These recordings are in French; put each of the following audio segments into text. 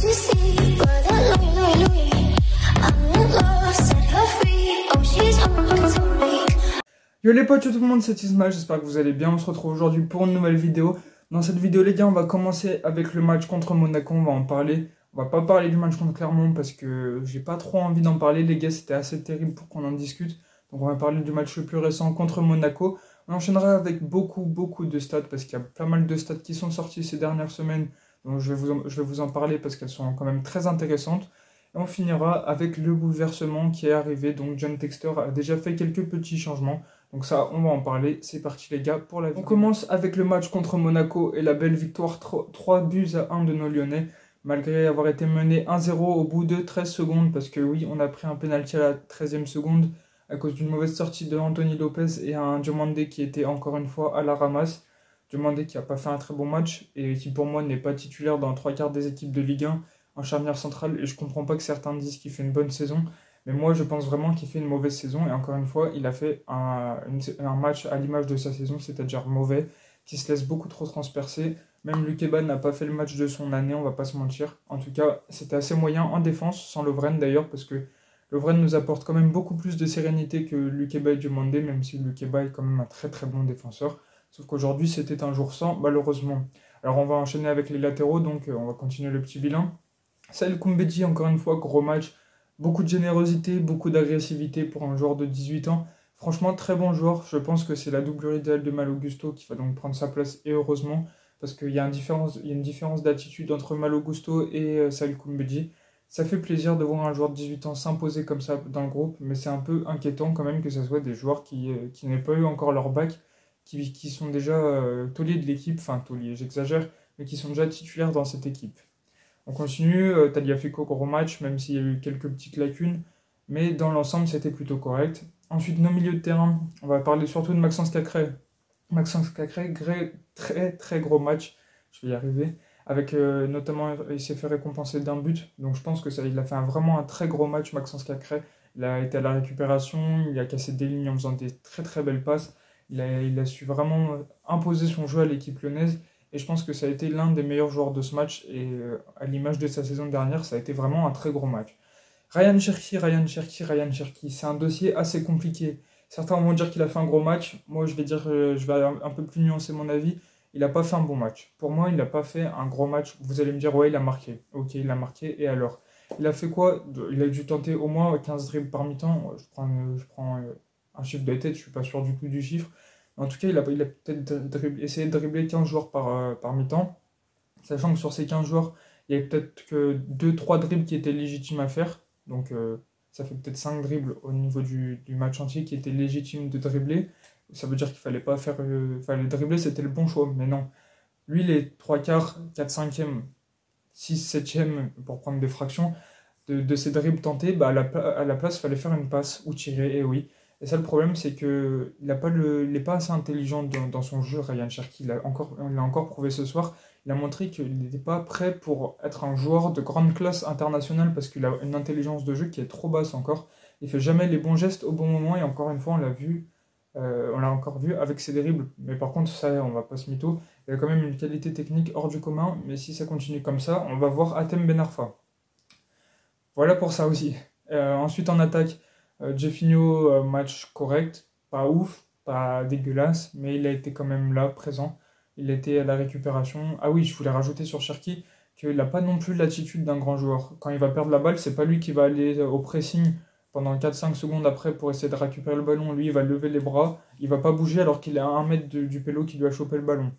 Yo les potes, yo tout le monde, c'est Isma, j'espère que vous allez bien. On se retrouve aujourd'hui pour une nouvelle vidéo. Dans cette vidéo les gars, on va commencer avec le match contre Monaco, on va en parler. On va pas parler du match contre Clermont parce que j'ai pas trop envie d'en parler les gars, c'était assez terrible pour qu'on en discute. Donc on va parler du match le plus récent contre Monaco. On enchaînera avec beaucoup de stats parce qu'il y a pas mal de stats qui sont sortis ces dernières semaines. Donc je vais vous en parler parce qu'elles sont quand même très intéressantes. Et on finira avec le bouleversement qui est arrivé. Donc John Textor a déjà fait quelques petits changements. Donc ça, on va en parler. C'est parti les gars pour la vidéo. On commence avec le match contre Monaco et la belle victoire 3-1 de nos Lyonnais. Malgré avoir été mené 1-0 au bout de 13 secondes. Parce que oui, on a pris un pénalty à la 13e seconde à cause d'une mauvaise sortie de Anthony Lopez et un Diomandé qui était encore une fois à la ramasse. Diomandé qui n'a pas fait un très bon match et qui pour moi n'est pas titulaire dans 3/4 des équipes de Ligue 1 en charnière centrale. Et je comprends pas que certains disent qu'il fait une bonne saison. Mais moi, je pense vraiment qu'il fait une mauvaise saison. Et encore une fois, il a fait un match à l'image de sa saison, c'est-à-dire mauvais, qui se laisse beaucoup trop transpercer. Même Lukeba n'a pas fait le match de son année, on va pas se mentir. En tout cas, c'était assez moyen en défense, sans Lovren d'ailleurs, parce que Lovren nous apporte quand même beaucoup plus de sérénité que Lukeba et Diomandé, même si Lukeba est quand même un très bon défenseur. Sauf qu'aujourd'hui, c'était un jour sans, malheureusement. Alors, on va enchaîner avec les latéraux, donc on va continuer le petit bilan. Saïd Koumbedji, encore une fois, gros match. Beaucoup de générosité, beaucoup d'agressivité pour un joueur de 18 ans. Franchement, très bon joueur. Je pense que c'est la doublure idéale de Malo Gusto qui va donc prendre sa place, et heureusement, parce qu'il y a une différence d'attitude entre Malo Gusto et Saïd Koumbedji. Ça fait plaisir de voir un joueur de 18 ans s'imposer comme ça dans le groupe, mais c'est un peu inquiétant quand même que ce soit des joueurs qui n'aient pas eu encore leur bac, qui sont déjà tauliers de l'équipe, enfin tauliers, j'exagère, mais qui sont déjà titulaires dans cette équipe. On continue, Tagliafico, gros match, même s'il y a eu quelques petites lacunes, mais dans l'ensemble, c'était plutôt correct. Ensuite, nos milieux de terrain, on va parler surtout de Maxence Cacré. Maxence Cacré, très gros match, je vais y arriver, avec notamment, il s'est fait récompenser d'un but, donc je pense que il a fait vraiment un très gros match, Maxence Cacré. Il a été à la récupération, il a cassé des lignes en faisant des très belles passes, il a su vraiment imposer son jeu à l'équipe lyonnaise. Et je pense que ça a été l'un des meilleurs joueurs de ce match. Et à l'image de sa saison dernière, ça a été vraiment un très gros match. Ryan Cherki, c'est un dossier assez compliqué. Certains vont dire qu'il a fait un gros match. Moi, je vais un peu plus nuancer mon avis. Il n'a pas fait un bon match. Pour moi, il n'a pas fait un gros match. Vous allez me dire, ouais, il a marqué. Ok, il a marqué. Et alors? Il a fait quoi? Il a dû tenter au moins 15 dribbles par mi-temps. Je prends un chiffre de tête, je ne suis pas sûr du tout du chiffre. En tout cas, il a peut-être essayé de dribbler 15 joueurs par mi-temps, sachant que sur ces 15 joueurs, il y avait peut-être que 2-3 dribbles qui étaient légitimes à faire. Donc ça fait peut-être 5 dribbles au niveau du match entier qui étaient légitimes de dribbler. Ça veut dire qu'il fallait pas faire... fallait dribbler, c'était le bon choix, mais non. Lui, les 3/4, 4/5e, 6/7e, pour prendre des fractions, de ces dribbles tentés, bah, à la place, il fallait faire une passe ou tirer, et oui. Et ça, le problème, c'est qu'il n'est pas assez intelligent dans son jeu, Ryan Cherki. Il l'a encore prouvé ce soir. Il a montré qu'il n'était pas prêt pour être un joueur de grande classe internationale parce qu'il a une intelligence de jeu qui est trop basse encore. Il ne fait jamais les bons gestes au bon moment et encore une fois, on l'a encore vu avec ses dribbles. Mais par contre, ça, on va pas se mytho. Il a quand même une qualité technique hors du commun. Mais si ça continue comme ça, on va voir Hatem Ben Arfa. Voilà pour ça aussi. Ensuite, en attaque, Jeffinho, match correct, pas ouf, pas dégueulasse, mais il a été quand même là, présent. Il était à la récupération. Ah oui, je voulais rajouter sur Cherki qu'il n'a pas non plus l'attitude d'un grand joueur. Quand il va perdre la balle, c'est pas lui qui va aller au pressing pendant 4-5 secondes après pour essayer de récupérer le ballon. Lui, il va lever les bras, il va pas bouger alors qu'il est à 1 mètre du pélo qui lui a chopé le ballon.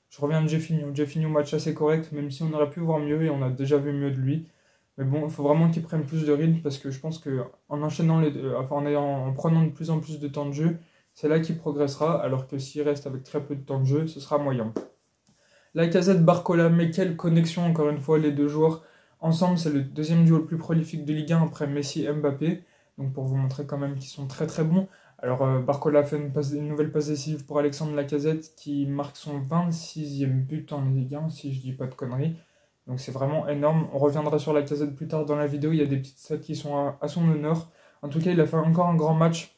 Je reviens de Jeffinho. Jeffinho, match assez correct, même si on aurait pu voir mieux et on a déjà vu mieux de lui. Mais bon, il faut vraiment qu'il prenne plus de rythme parce que je pense qu'en enchaînant en prenant de plus en plus de temps de jeu, c'est là qu'il progressera, alors que s'il reste avec très peu de temps de jeu, ce sera moyen. Lacazette, Barcola, mais quelle connexion encore une fois, les deux joueurs ensemble, c'est le deuxième duo le plus prolifique de Ligue 1 après Messi et Mbappé. Donc pour vous montrer quand même qu'ils sont très bons. Alors Barcola fait une nouvelle passe décisive pour Alexandre Lacazette qui marque son 26e but en Ligue 1, si je dis pas de conneries. Donc c'est vraiment énorme. On reviendra sur Lacazette plus tard dans la vidéo. Il y a des petites stats qui sont à son honneur. En tout cas, il a fait encore un grand match.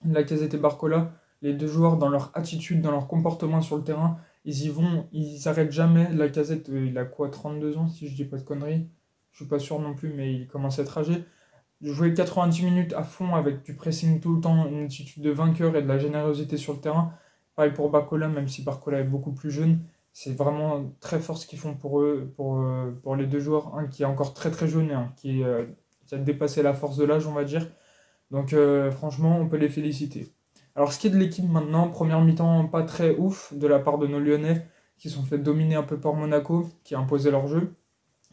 Lacazette et Barcola, les deux joueurs dans leur attitude, dans leur comportement sur le terrain, ils y vont, ils s'arrêtent jamais. Lacazette, il a quoi, 32 ans si je dis pas de conneries. je suis pas sûr non plus, mais il commence à être âgé. Jouer 90 minutes à fond avec du pressing tout le temps, une attitude de vainqueur et de la générosité sur le terrain. Pareil pour Barcola, même si Barcola est beaucoup plus jeune. C'est vraiment très fort ce qu'ils font pour eux, pour les deux joueurs. Un qui est encore très très jeune et un qui a dépassé la force de l'âge, on va dire. Donc franchement, on peut les féliciter. Alors ce qui est de l'équipe maintenant, première mi-temps pas très ouf de la part de nos Lyonnais qui sont fait dominer un peu par Monaco, qui a imposé leur jeu.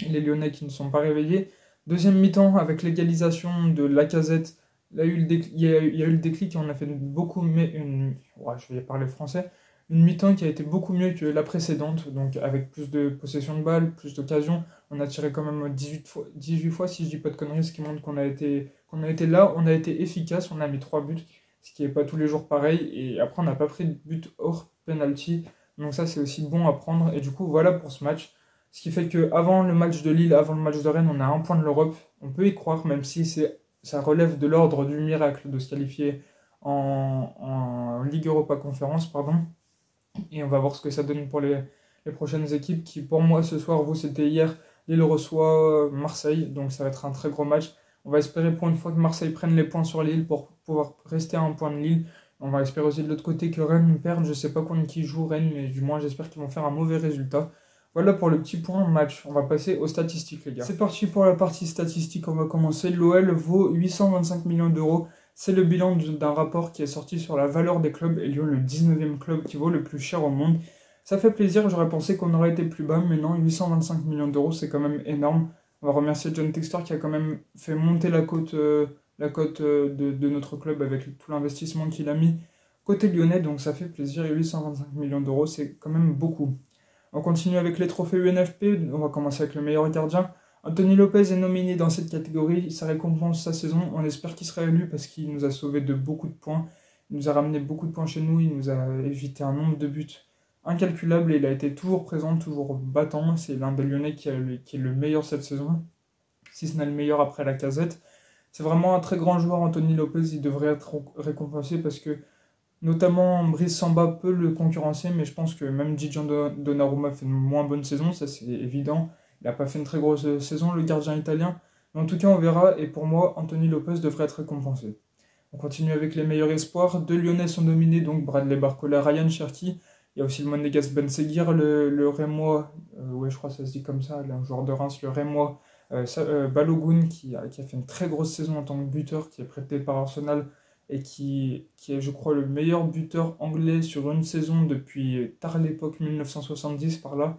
Les Lyonnais qui ne sont pas réveillés. Deuxième mi-temps, avec l'égalisation de Lacazette, il y a eu le déclic et on a fait beaucoup mieux, ouais, je vais parler français, une mi-temps qui a été beaucoup mieux que la précédente, donc avec plus de possession de balles, plus d'occasions. On a tiré quand même 18 fois, si je dis pas de conneries, ce qui montre qu'on a été là, on a été efficace, on a mis 3 buts, ce qui n'est pas tous les jours pareil, et après on n'a pas pris de but hors penalty, donc ça c'est aussi bon à prendre, et du coup voilà pour ce match. Ce qui fait qu'avant le match de Lille, avant le match de Rennes, on a un point de l'Europe. On peut y croire, même si ça relève de l'ordre du miracle de se qualifier en Ligue Europa Conférence, pardon. Et on va voir ce que ça donne pour les prochaines équipes qui, pour moi, ce soir, vous, c'était hier, Lille reçoit Marseille, donc ça va être un très gros match. On va espérer pour une fois que Marseille prenne les points sur Lille pour pouvoir rester à un point de Lille. On va espérer aussi de l'autre côté que Rennes perde. Je ne sais pas contre qui joue Rennes, mais du moins j'espère qu'ils vont faire un mauvais résultat. Voilà pour le petit point match. On va passer aux statistiques, les gars. C'est parti pour la partie statistique. On va commencer. L'OL vaut 825 millions d'euros. C'est le bilan d'un rapport qui est sorti sur la valeur des clubs et Lyon, le 19e club qui vaut le plus cher au monde. Ça fait plaisir. J'aurais pensé qu'on aurait été plus bas, mais non, 825 millions d'euros, c'est quand même énorme. On va remercier John Textor qui a quand même fait monter la cote de notre club avec tout l'investissement qu'il a mis côté lyonnais. Donc ça fait plaisir. Et 825 millions d'euros, c'est quand même beaucoup. On continue avec les trophées UNFP, on va commencer avec le meilleur gardien. Anthony Lopez est nominé dans cette catégorie, ça récompense sa saison, on espère qu'il sera élu parce qu'il nous a sauvé de beaucoup de points. Il nous a ramené beaucoup de points chez nous, il nous a évité un nombre de buts incalculable et il a été toujours présent, toujours battant. C'est l'un des Lyonnais qui est le meilleur cette saison, si ce n'est le meilleur après Lacazette. C'est vraiment un très grand joueur, Anthony Lopez, il devrait être récompensé parce que notamment, Brice Samba peut le concurrencer, mais je pense que même Gigio Donnarumma fait une moins bonne saison, ça c'est évident. Il n'a pas fait une très grosse saison, le gardien italien. Mais en tout cas, on verra, et pour moi, Anthony Lopez devrait être récompensé. On continue avec les meilleurs espoirs. Deux Lyonnais sont nominés, donc Bradley Barcola, Ryan Cherki. Il y a aussi le Monégas Ben Seguir, le Rémois, ouais, je crois que ça se dit comme ça, un joueur de Reims, le Rémois. Balogun, qui a fait une très grosse saison en tant que buteur, qui est prêté par Arsenal et qui est, je crois, le meilleur buteur anglais sur une saison depuis tard l'époque 1970 par là.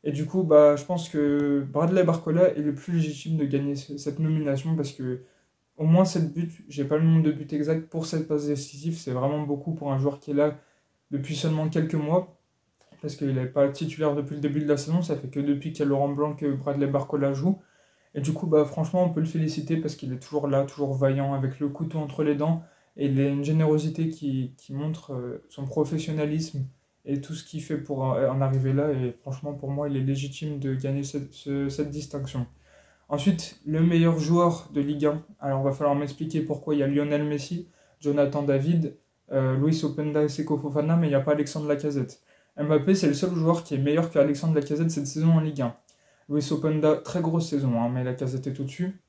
Et du coup, bah, je pense que Bradley Barcola est le plus légitime de gagner cette nomination parce que au moins 7 buts, j'ai pas le nombre de buts exact pour cette passe décisive, c'est vraiment beaucoup pour un joueur qui est là depuis seulement quelques mois parce qu'il n'est pas titulaire depuis le début de la saison, ça fait que depuis qu'il y a Laurent Blanc que Bradley Barcola joue. Et du coup, bah, franchement, on peut le féliciter parce qu'il est toujours là, toujours vaillant, avec le couteau entre les dents. Et il a une générosité qui montre son professionnalisme et tout ce qu'il fait pour en arriver là. Et franchement, pour moi, il est légitime de gagner cette distinction. Ensuite, le meilleur joueur de Ligue 1. Alors, il va falloir m'expliquer pourquoi il y a Lionel Messi, Jonathan David, Luis Openda et Seko Fofana, mais il n'y a pas Alexandre Lacazette. Mbappé, c'est le seul joueur qui est meilleur qu'Alexandre Lacazette cette saison en Ligue 1. Luis Openda, très grosse saison, hein, mais Lacazette est au-dessus.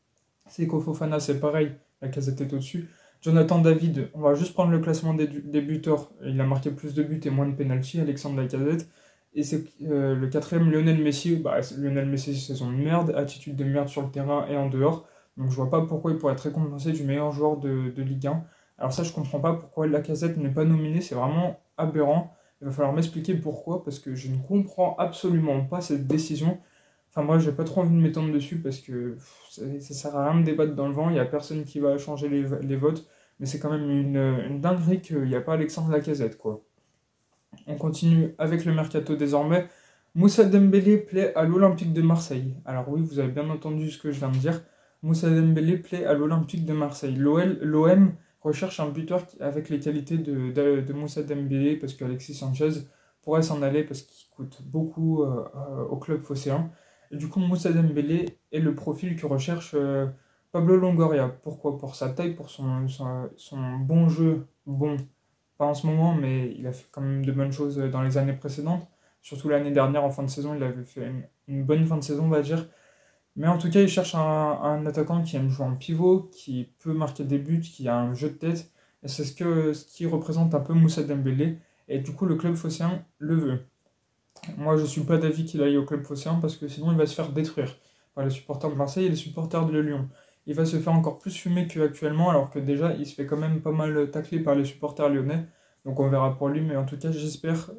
Seko Fofana, c'est pareil, Lacazette est au-dessus. Jonathan David, on va juste prendre le classement des buteurs. Il a marqué plus de buts et moins de pénalty, Alexandre Lacazette. Et c'est le quatrième, Lionel Messi. Bah, Lionel Messi, c'est son merde, attitude de merde sur le terrain et en dehors. Donc je vois pas pourquoi il pourrait être récompensé du meilleur joueur de Ligue 1. Alors ça, je comprends pas pourquoi Lacazette n'est pas nominé, c'est vraiment aberrant. Il va falloir m'expliquer pourquoi, parce que je ne comprends absolument pas cette décision. Enfin bref, j'ai pas trop envie de m'étendre dessus parce que ça sert à rien de débattre dans le vent, il n'y a personne qui va changer les votes, mais c'est quand même une dinguerie qu'il n'y a pas Alexandre Lacazette, quoi. On continue avec le mercato désormais. Moussa Dembélé plaît à l'Olympique de Marseille. Alors oui, vous avez bien entendu ce que je viens de dire. Moussa Dembélé plaît à l'Olympique de Marseille. L'OM recherche un buteur avec les qualités de Moussa Dembélé parce qu'Alexis Sanchez pourrait s'en aller parce qu'il coûte beaucoup au club phocéen. Et du coup, Moussa Dembélé est le profil que recherche Pablo Longoria. Pourquoi? Pour sa taille, pour son bon jeu. Bon, pas en ce moment, mais il a fait quand même de bonnes choses dans les années précédentes. Surtout l'année dernière, en fin de saison, il avait fait une bonne fin de saison, on va dire. Mais en tout cas, il cherche un attaquant qui aime jouer en pivot, qui peut marquer des buts, qui a un jeu de tête. Et c'est ce qui représente un peu Moussa Dembélé. Et du coup, le club phocéen le veut. Moi, je suis pas d'avis qu'il aille au club phocéen parce que sinon, il va se faire détruire par les supporters de Marseille et les supporters de Lyon. Il va se faire encore plus fumer qu'actuellement, alors que déjà, il se fait quand même pas mal tacler par les supporters lyonnais. Donc on verra pour lui, mais en tout cas, j'espère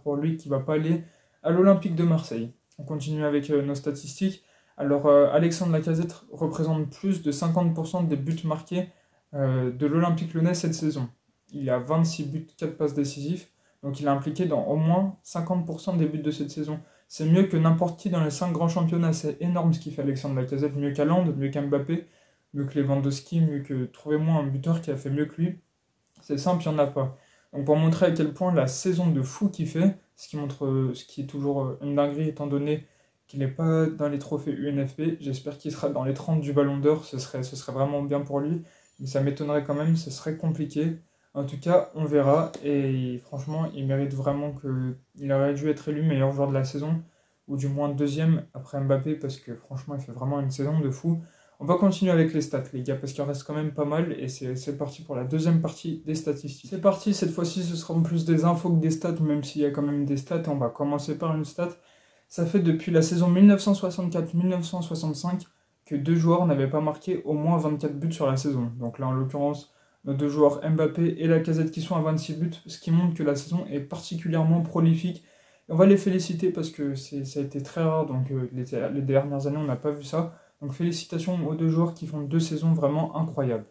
pour lui qu'il va pas aller à l'Olympique de Marseille. On continue avec nos statistiques. Alors, Alexandre Lacazette représente plus de 50% des buts marqués de l'Olympique Lyonnais cette saison. Il a 26 buts, 4 passes décisives, donc il est impliqué dans au moins 50% des buts de cette saison. C'est mieux que n'importe qui dans les 5 grands championnats, c'est énorme ce qu'il fait Alexandre Lacazette, mieux qu'Haaland, mieux qu'Mbappé, mieux que Lewandowski, mieux que... Trouvez-moi un buteur qui a fait mieux que lui. C'est simple, il n'y en a pas. Donc pour montrer à quel point la saison de fou qu'il fait, ce qui est toujours une dinguerie étant donné qu'il n'est pas dans les trophées UNFP, j'espère qu'il sera dans les 30 du Ballon d'Or, ce serait vraiment bien pour lui, mais ça m'étonnerait quand même, ce serait compliqué. En tout cas, on verra, et franchement, il mérite vraiment il aurait dû être élu meilleur joueur de la saison, ou du moins deuxième après Mbappé, parce que franchement, il fait vraiment une saison de fou. On va continuer avec les stats, les gars, parce qu'il en reste quand même pas mal, et c'est parti pour la deuxième partie des statistiques. C'est parti, cette fois-ci, ce sera plus des infos que des stats, même s'il y a quand même des stats, et on va commencer par une stat. Ça fait depuis la saison 1964-1965 que deux joueurs n'avaient pas marqué au moins 24 buts sur la saison. Donc là, en l'occurrence, nos deux joueurs Mbappé et Lacazette qui sont à 26 buts, ce qui montre que la saison est particulièrement prolifique. Et on va les féliciter parce que ça a été très rare, donc les dernières années, on n'a pas vu ça. Donc félicitations aux deux joueurs qui font deux saisons vraiment incroyables.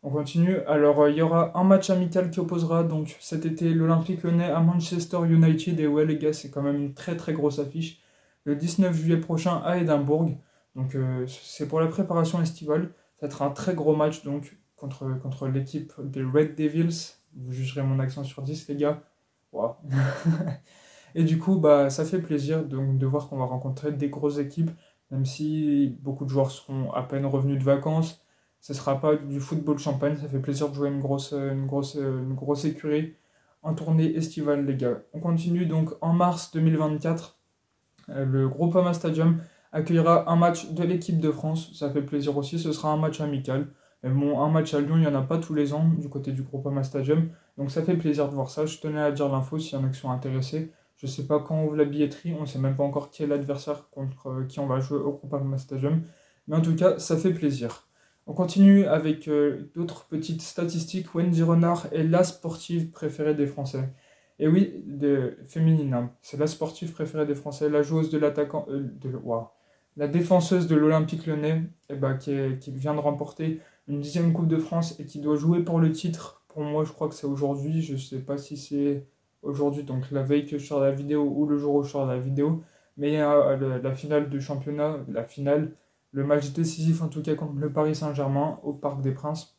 On continue. Alors il y aura un match amical qui opposera donc cet été l'Olympique Lyonnais à Manchester United. Et ouais les gars, c'est quand même une très très grosse affiche. Le 19 juillet prochain à Édimbourg. Donc c'est pour la préparation estivale. Ça sera un très gros match donc contre l'équipe des Red Devils. Vous jugerez mon accent sur 10 les gars. Wow. Et du coup, bah, ça fait plaisir donc, de voir qu'on va rencontrer des grosses équipes, même si beaucoup de joueurs seront à peine revenus de vacances. Ce ne sera pas du football champagne, ça fait plaisir de jouer une grosse écurie en tournée estivale, les gars. On continue donc en mars 2024. Le Groupama Stadium accueillera un match de l'équipe de France. Ça fait plaisir aussi, ce sera un match amical. Mais bon, un match à Lyon, il n'y en a pas tous les ans du côté du Groupama Stadium. Donc ça fait plaisir de voir ça. Je tenais à dire l'info s'il y en a qui sont intéressés. Je ne sais pas quand on ouvre la billetterie, on ne sait même pas encore qui est l'adversaire contre qui on va jouer au Groupama Stadium. Mais en tout cas, ça fait plaisir. On continue avec d'autres petites statistiques. Wendy Renard est la sportive préférée des Français. Et oui, féminine, hein. C'est la sportive préférée des Français, la joueuse de l'attaquant, la défenseuse de l'Olympique Lyonnais, qui vient de remporter une 10e Coupe de France et qui doit jouer pour le titre. Pour moi, je crois que c'est aujourd'hui. Je ne sais pas si c'est aujourd'hui, donc la veille que je sors la vidéo ou le jour où je sors la vidéo. Mais la finale du championnat, le match décisif en tout cas contre le Paris Saint-Germain au Parc des Princes,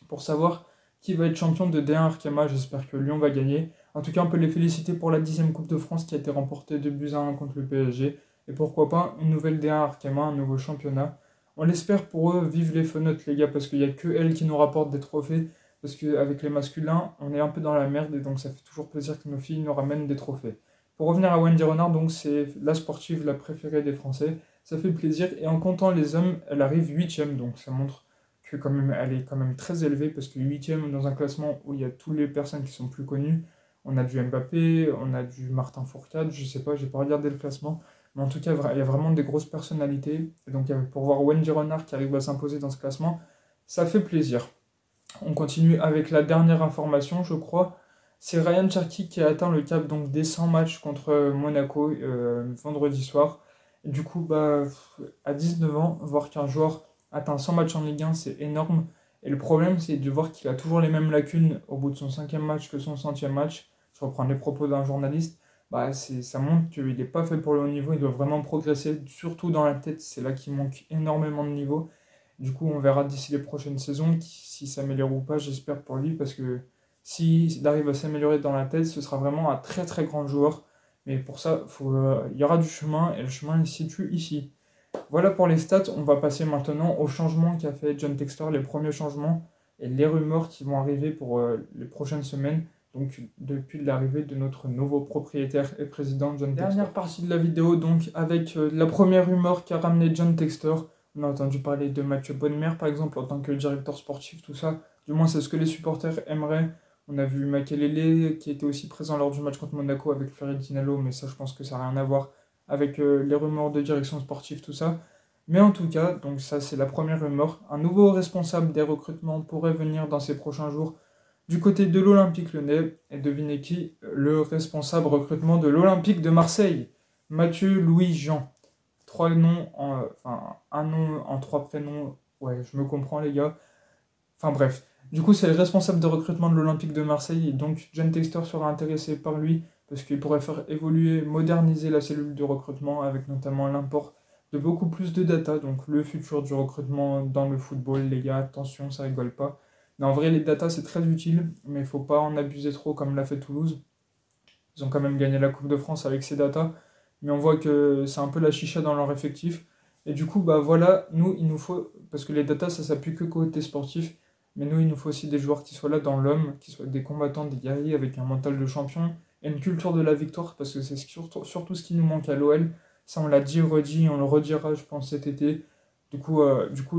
pour savoir qui va être champion de D1 Arkema. J'espère que Lyon va gagner. En tout cas, on peut les féliciter pour la 10e Coupe de France qui a été remportée 2-1 contre le PSG. Et pourquoi pas une nouvelle D1 Arkema, un nouveau championnat. On l'espère pour eux, vive les fenotes les gars, parce qu'il n'y a que elles qui nous rapportent des trophées. Parce qu'avec les masculins, on est un peu dans la merde et donc ça fait toujours plaisir que nos filles nous ramènent des trophées. Pour revenir à Wendy Renard, donc c'est la sportive la préférée des Français. Ça fait plaisir. Et en comptant les hommes, elle arrive 8e, donc ça montre que quand même, elle est quand même très élevée, parce que 8e dans un classement où il y a toutes les personnes qui sont plus connues. On a du Mbappé, on a du Martin Fourcade, je sais pas, j'ai pas regardé le classement. Mais en tout cas, il y a vraiment des grosses personnalités. Et donc pour voir Wendy Renard qui arrive à s'imposer dans ce classement, ça fait plaisir. On continue avec la dernière information, je crois. C'est Ryan Cherki qui a atteint le cap donc, des 100 matchs contre Monaco vendredi soir. Et du coup, à 19 ans, voir qu'un joueur atteint 100 matchs en Ligue 1, c'est énorme. Et le problème, c'est de voir qu'il a toujours les mêmes lacunes au bout de son 5e match que son 100e match. Je reprends les propos d'un journaliste. Ça montre qu'il n'est pas fait pour le haut niveau, il doit vraiment progresser, surtout dans la tête, c'est là qu'il manque énormément de niveau. Du coup, on verra d'ici les prochaines saisons s'il s'améliore ou pas, j'espère pour lui, parce que s'il arrive à s'améliorer dans la tête, ce sera vraiment un très très grand joueur. Mais pour ça, il y aura du chemin, et le chemin il se situe ici. Voilà pour les stats, on va passer maintenant aux changements qu'a fait John Textor, les premiers changements, et les rumeurs qui vont arriver pour les prochaines semaines. donc depuis l'arrivée de notre nouveau propriétaire et président John Textor. Dernière partie de la vidéo, donc avec la première rumeur qui a ramené John Textor. On a entendu parler de Mathieu Bonnemer par exemple en tant que directeur sportif, tout ça. Du moins c'est ce que les supporters aimeraient. On a vu Makelele qui était aussi présent lors du match contre Monaco avec Fiorentinello, mais ça je pense que ça n'a rien à voir avec les rumeurs de direction sportive, tout ça. Mais en tout cas, donc ça c'est la première rumeur. Un nouveau responsable des recrutements pourrait venir dans ces prochains jours du côté de l'Olympique Lyonnais. Et devinez qui? Le responsable recrutement de l'Olympique de Marseille, Mathieu Louis Jean. Trois noms, un nom en trois prénoms. Ouais, je me comprends les gars. Enfin bref. Du coup, c'est le responsable de recrutement de l'Olympique de Marseille. Et donc, John Textor sera intéressé par lui parce qu'il pourrait faire évoluer, moderniser la cellule de recrutement avec notamment l'import de beaucoup plus de data. Donc, le futur du recrutement dans le football, les gars, attention, ça rigole pas. Mais en vrai, les data, c'est très utile, mais il ne faut pas en abuser trop comme l'a fait Toulouse. Ils ont quand même gagné la Coupe de France avec ces data, mais on voit que c'est un peu la chicha dans leur effectif. Et du coup, bah voilà, nous, il nous faut, parce que les data, ça s'appuie que côté sportif, mais nous, il nous faut aussi des joueurs qui soient là dans l'homme, qui soient des combattants, des guerriers avec un mental de champion et une culture de la victoire, parce que c'est surtout ce qui nous manque à l'OL. Ça, on l'a dit, redit, on le redira, je pense, cet été. Du coup,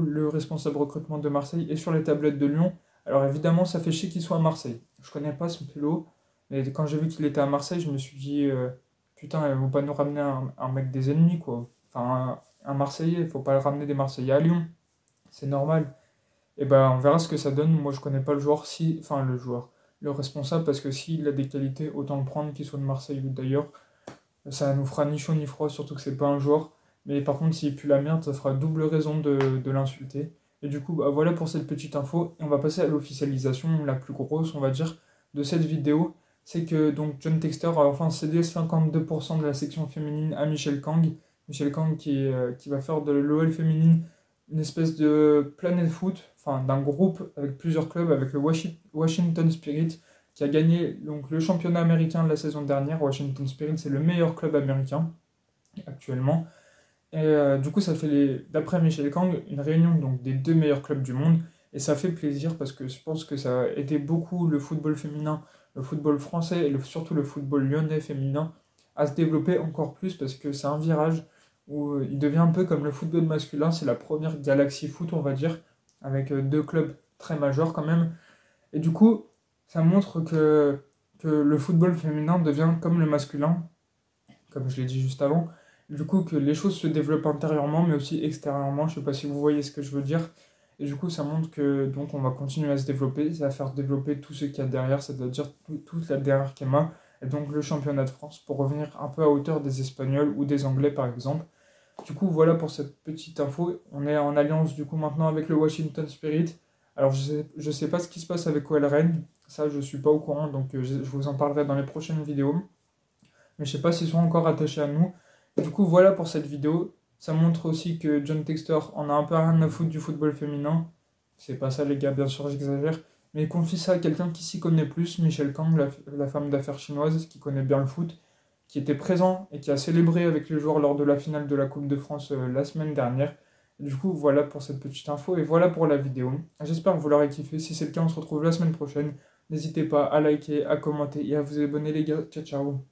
le responsable recrutement de Marseille est sur les tablettes de Lyon. Alors évidemment, ça fait chier qu'il soit à Marseille. Je connais pas son pélo, mais quand j'ai vu qu'il était à Marseille, je me suis dit, putain, ils vont pas nous ramener un mec des ennemis, quoi. Enfin, un Marseillais, il faut pas ramener des Marseillais à Lyon. C'est normal. Et ben, on verra ce que ça donne. Moi, je connais pas le joueur, le responsable, parce que s'il a des qualités, autant le prendre, qu'il soit de Marseille ou d'ailleurs. Ça nous fera ni chaud ni froid, surtout que c'est pas un joueur. Mais par contre, s'il pue la merde, ça fera double raison de l'insulter. Et du coup, bah, voilà pour cette petite info. Et on va passer à l'officialisation la plus grosse, on va dire, de cette vidéo. C'est que donc John Textor a enfin cédé 52% de la section féminine à Michel Kang. Michel Kang qui va faire de l'OL féminine une espèce de Planet Foot, enfin d'un groupe avec plusieurs clubs, avec le Washington Spirit, qui a gagné donc, le championnat américain de la saison dernière. Washington Spirit, c'est le meilleur club américain actuellement. Et du coup, ça fait, d'après Michel Kang, une réunion donc, des deux meilleurs clubs du monde. Et ça fait plaisir parce que je pense que ça a aidé beaucoup le football féminin, le football français et surtout le football lyonnais féminin à se développer encore plus parce que c'est un virage où il devient un peu comme le football masculin. C'est la première galaxie foot, on va dire, avec deux clubs très majeurs quand même. Et du coup, ça montre que le football féminin devient comme le masculin, comme je l'ai dit juste avant. Du coup, que les choses se développent intérieurement, mais aussi extérieurement. Je ne sais pas si vous voyez ce que je veux dire. Et du coup, ça montre que donc on va continuer à se développer. Ça va faire développer tout ce qu'il y a derrière, c'est-à-dire toute la derrière Kema, et donc le championnat de France, pour revenir un peu à hauteur des Espagnols ou des Anglais, par exemple. Du coup, voilà pour cette petite info. On est en alliance, du coup, maintenant avec le Washington Spirit. Alors, je sais pas ce qui se passe avec OL Rennes. Ça, je suis pas au courant, donc je vous en parlerai dans les prochaines vidéos. Mais je sais pas s'ils sont encore attachés à nous. Du coup, voilà pour cette vidéo. Ça montre aussi que John Textor en a un peu rien à foutre du football féminin. C'est pas ça, les gars, bien sûr, j'exagère. Mais il confie ça à quelqu'un qui s'y connaît plus, Michel Kang, la femme d'affaires chinoise, qui connaît bien le foot, qui était présent et qui a célébré avec les joueurs lors de la finale de la Coupe de France la semaine dernière. Et du coup, voilà pour cette petite info et voilà pour la vidéo. J'espère que vous l'aurez kiffé. Si c'est le cas, on se retrouve la semaine prochaine. N'hésitez pas à liker, à commenter et à vous abonner, les gars. Ciao, ciao.